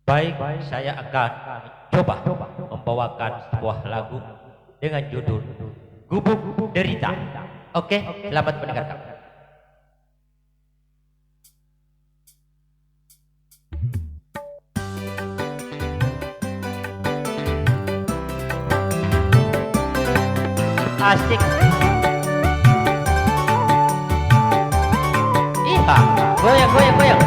Baik, saya akan coba membawakan sebuah lagu dengan judul Gubuk Derita. Oke, selamat mendengarkan. Asik. Iya, goyang, goyang, goyang.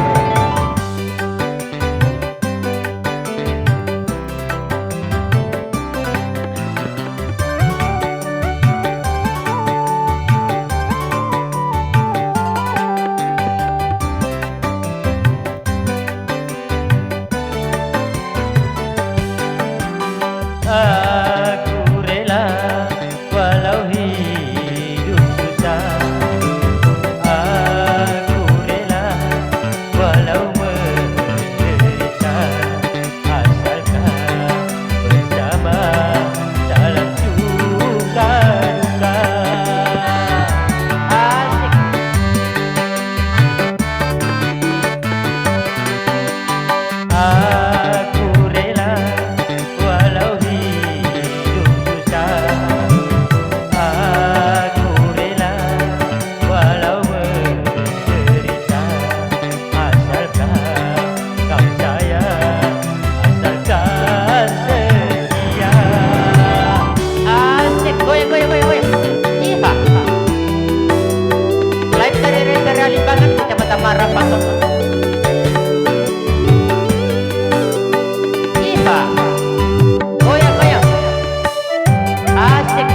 Aku rela walau hidup susah. Aku rela walau menderita, asalkan bersama dalam suka duka. Asik. Aku rela walau hidup susah. Aku rela walau menderita, asalkan kau sayang, asalkan setia. Asik, goyang, goyang, goyang, goyang. Iya. Live dari Reza Ralimbangan, Kecamatan Marambang. Iya. Goyang, goyang. Asik.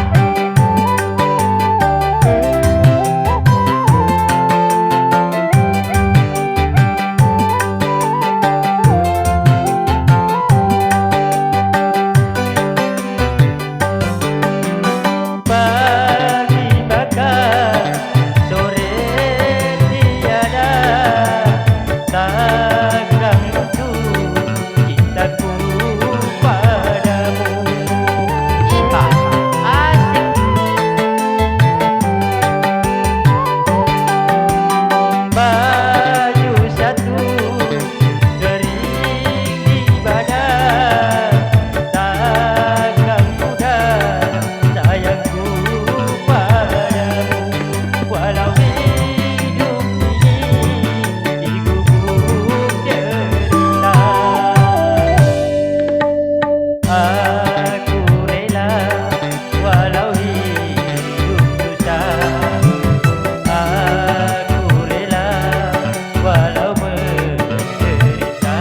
Pagi bakar, sore tiada, takkan untuk cintaku padamu. Iya, asik. Baju satu kering di badan, takkan mudah sayangku padamu. Walau hidup ini di gubuk derita, aku rela walau hidup susah. Aku rela walau menderita,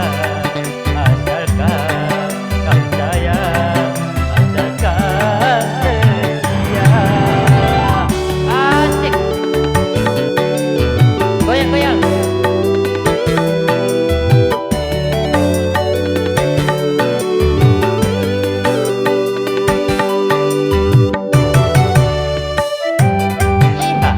asalkan kau sayang, asalkan setia. Asik. Goyang, goyang. Iya.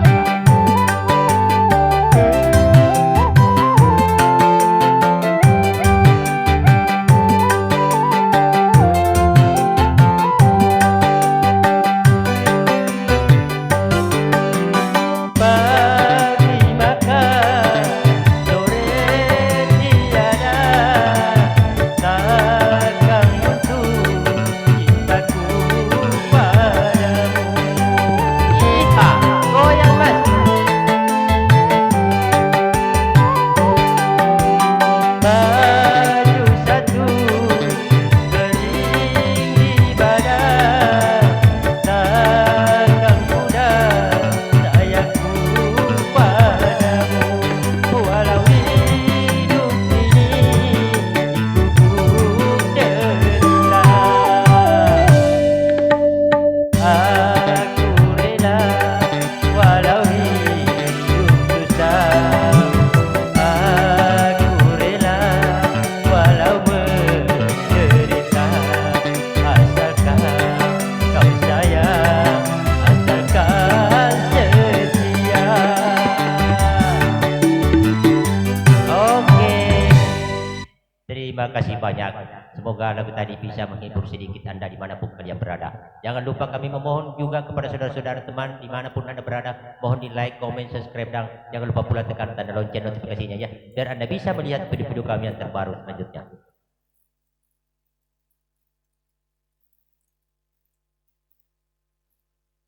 Pagi makan, sore tiada, takkan untuk cintaku padamu. Iya, goyang mas. Baju satu kering di badan, takkan mudah sayangku padamu. Walau hidup ini di gubuk derita, aku rela walau hidup susah. Aku rela walau menderita, asalkan kau sayang, asalkan setia. Oke, terima kasih banyak. Semoga lagu tadi bisa menghibur sedikit Anda dimanapun kalian berada. Jangan lupa kami memohon juga kepada saudara-saudara teman dimanapun Anda berada, mohon di like, komen, subscribe, dan jangan lupa pula tekan tanda lonceng notifikasinya ya, biar Anda bisa melihat video-video kami yang terbaru selanjutnya.